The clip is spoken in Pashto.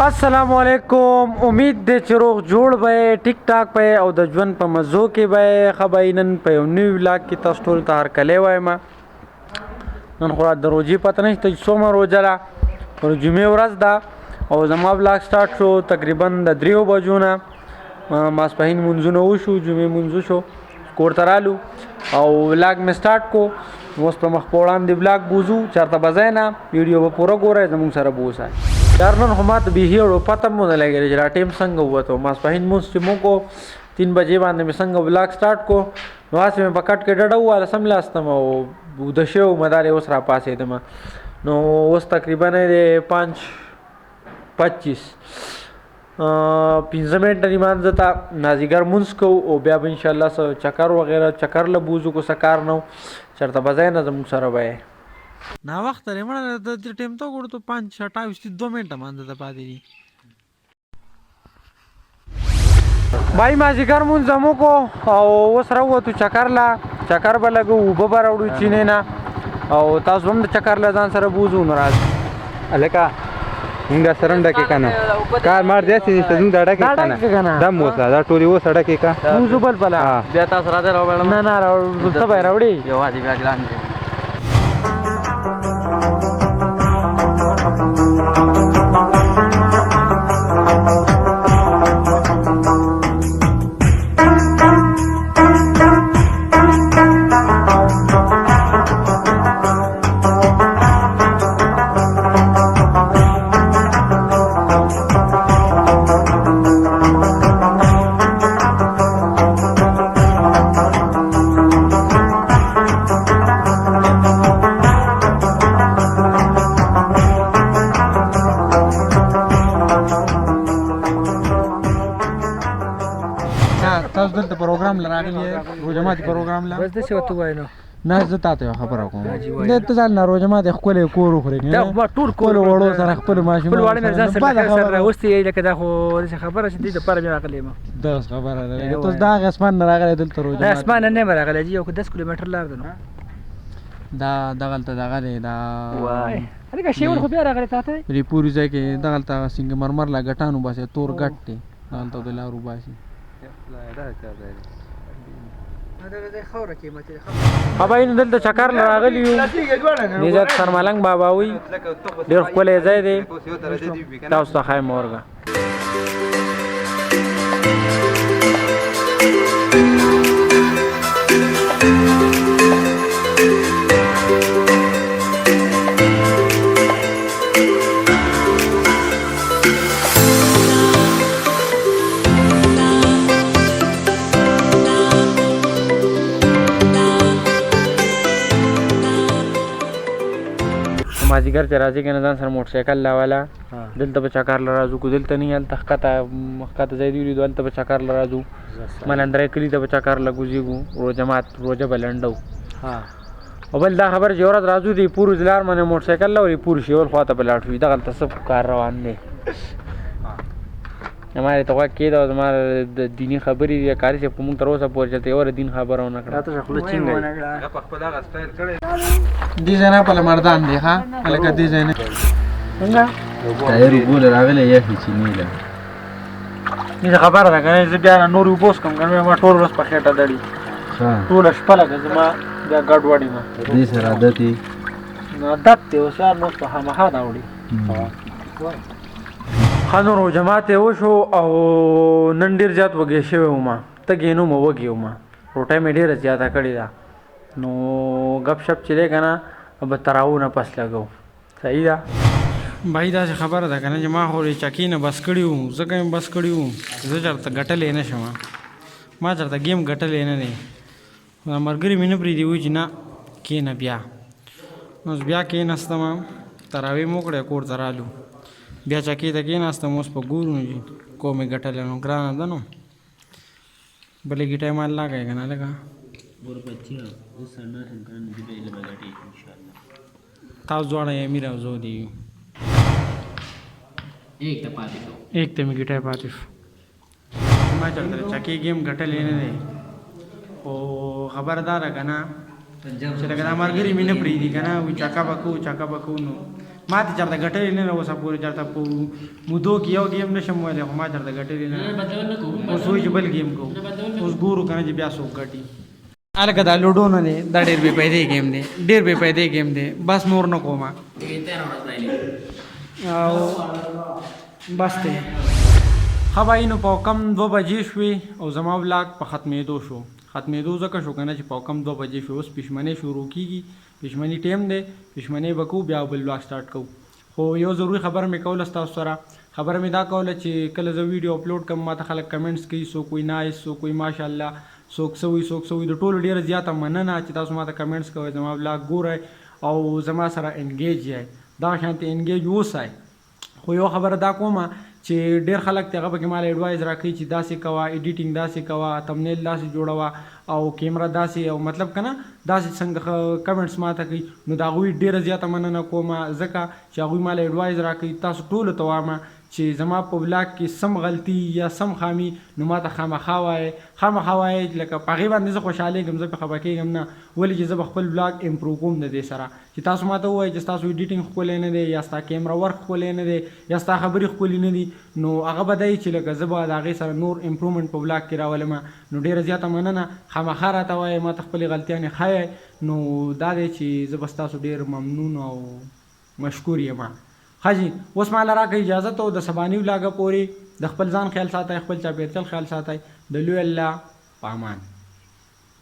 السلام علیکم. امید دی چې روغ جوړ به ټیک ټاک به او د ژوند په مزو کې به ښه نن په یو نوي ولاګ کې تاسو ټولو ته هرکلی وایم. نن خو د روژې پته نشته چې څومره روژه ده، پر جمعې ورځ ده او زما ولاګ سټارټ شو تقریبا د 3 بجو نه. ماسپښین مونځونه وشو، جمعې مونځ شو، کور ته رالو او ولاګ مې سټارټ کو. اوس په مخ په وړاندې ولاګ بوځو، چېرته به ځئ نه، ویډیو به پوره ګورئ، زموږ سره به اوسئ. یار نن خو ماته بیخي اړو پته مو نه لګېده چې دا ټایم څنګه ووتو. ماسپښین مونځ چې مو کو 3 بجې باندې مې څنګه ولاګ سټارټ کو، نو هسې مې په کټ کې ډډه وواله، سملاستم او ویده شوی وم، دارې اوس راپاڅېدم. نو اوس تقریبا دی 5:25 15 منټه لمانځه ته مازدیګر مونځ کوو او بیا به انشاءالله څه چکر وغیره چکر له بوځو کو څه کار نه و، چېرته به ځای نه زموږ سره به یې ناوخته دی مړه. د ټایم ته وګورو ته 5:28 2 منټه مانځه ته پاتې دي. بای مازدیګر مونځ مو کو او اوس راووتو چکر له، چکر به لګو، اوبه به راوړو چینې نه او تاسو هم د چکر له ځان سره بوځو. نو راځه هلکه مونږ دا سره ډکې که نه کار مار داسې نشته، زموږ دا ډکې که نه دم اوسه دا ټولې اوسه ډکې که بوځو بل بله بیا تاسو راځئ راوړم. نه نه راوړو ته به یې راوړي یوازې بیا ګران دی. تاسو دلته پروګرام لراغلی روژه ماتي پروګرام لا بس داسې ورته ووایه نو. نه زه تاته یوه خبره کوم، دلته ځان نه روژه ماتي ښکلی کور وخورې دا ټول کور خپلو وړو سره خپلو ماشومانو خپل واړه مې ځان سره راوستي، لکه دا خو داسې خبره چې دې دپاره مې راغلی یم. دغسې خبره ده. تاسو د هغې اسمان نه راغلی دلته روژه نه اسمان نه یم راغلی جي، یو 10 کیلومتر لار ده نو. دا دغلته دغه دی دا وای هلکه شیول خو بیا راغلی تا ته دې پورې ځای کې دغلته سنګ مرمر لا ګټان وباسي، تور ګټ دی دغلته د لار وباسي. خباینو دلته چکر راغلی یو، نجات سرملنګ بابا وي، ډېر ښکلی ځای دی، تاسو ته ښایم ورږه. مازدیګر چې راځي که نه ځان سره موټرسایکل لاواله، دلته به چکر له راځو، که دلته نه هلته ښکته ځای دې ولیدو هلته به چکر له راځو، ملندرۍ کلي ته به چکر له ګوزېږو، روژه به لنډو. او بل دا خبره چې یو ورځ راځو د پورې د لار باندې موټرسایکل لاولې پورې شیول خوا ته به لاړ شو، دغلته څه کار روان دی. زما دې ته غوږ کېده او زما د دیني خبرې دي قاري صاحب خو مونږ تر اوسه پورې چېرته یوه دین خبره ونه کړه. دې ځای نه پله مردان دی ښه هلکه دې ځای نه ټایر اوبو له راغلی یخې چینې له دې خبره ده که نه زه بیا نور اوبه وڅښم که نه ما ټول ورځ په خېټه دړي ټوله شپه لکه زما بیا ګډوډ یم. دې سره عادت یې عادت دی اوس یار نو اوس په خامخا دا وړي. ښه نو روژه ماتې وشو او نن ډېر زیات وږی شوی وم، تږی نه وم وږی وم، روټۍ مې ډېره زیاته کړې ده. نو ګپ شپ چې دی که نه به تراو نه پس لګو. صحیح ده بھائی داسې خبره ده که نه چې ما خو چکې نه بس کړي وو، ځکه مې بس کړي وو زه چېرته ګټلی نه شم، ما چېرته ګیم ګټلی نه دی. ملګري مې نه پرېږدي وایي چې نه کښېنه بیا. نو بیا کښېناستم، تراویح مو وکړې کور ته رالو، بیا چکې ته کښېناستم، اوس په ګورو نو کومې ګټلی نو ګرانه ده نو. بلې ګیټای مال لا کوي که نه لږه تاسو دواړه یې امیر او زه دي یو ایک ته مې ګیټای پاتې شو ما چېرته د چکې گیم ګټلی نه دی خو خبره دا ده که نه چې لکه دا ملګري مې نه پرېږدي که نه وایي چکه به کوو چکه به کوو نو ما ته چېرته ګټلې نه ده اوسه پورې چېرته په مودو کې یو گیم نشم ویلی خو ما چېرته ګټلې نه ده اوس وایي چې بل گیم کوو اوس ګورو که نه چې بیا څوک ګټي هلکه دا لوډو نه دی دا ډېر بې پیدې گیم دی ډېر بې پیدې گیم دی بس نور نه کوم او بس دی ښه بهی نو په کم 2 بجې شوې او زما ولاګ په ختمېدو شو ختمېدو ځکه شو که نه چې په کم 2 بجې شو اوس پښمنۍ شروع کېږي پښمني ټیم دی پښمنۍ به کوو بیا بل ولاګ سټارټ کوو خو یو ضروري خبره مې کوله ستاسو سره خبره مې دا کوله چې کله زه ویډیو اپلوډ کوم ما ته خلک کمنټس کوي څوک وایي نایس څوک وایي ماشاءالله څوک څه وایي څوک څه وایي د ټولو ډېره زیاته مننه چې تاسو ما ته کمنټس کوئ زما ولاګ ګورئ او زما سره انګیج یئ دغه شانتې انګیج اوسئ خو یو خبره دا کومه چې ډېر خلک ته هغه پکې مال ایډوایز راکوي چې داسې کوه ایډیټینګ داسې کوه تمنیل داسې جوړوه او کیمره داسې او مطلب که نه داسې څنګه کمنټس ما ته کوي نو د هغوی ډېره زیاته مننه کومه ځکه چې هغوی مال ایډوایز راکوي تاسو ټولو ته وایم چې زما په ولاګ کې سم غلطي یا سم خامي نو ما ته خامخا وایئ لکه په هغې باندې زه خوشحالېږم زه پې خفه کېږم نه ولې چې زه به خپل ولاګ امپروو کوم د دې سره چې تاسو ما ته ووایئ چې ستاسو ایډیټینګ ښکلی نه دی یا ستا کیمره ورک ښکلی نه دی یا ستا خبرې ښکلي نه دي نو هغه به دی چې لکه زه به د هغې سره نور امپرومنټ په ولاګ کې راولم نو ډېره زیاته مننه خامخا راته وایئ ما ته خپلې غلطیانې ښایئ نو دا دی چې زه به ستاسو ډېر ممنون او مشکور یم ښه جي اوس ماله راکړئ اجازت او د سباني ولاګه پورې د خپل ځان خیال ساتئ خپل چاپېریال خیال ساتئ د لوی الله په امان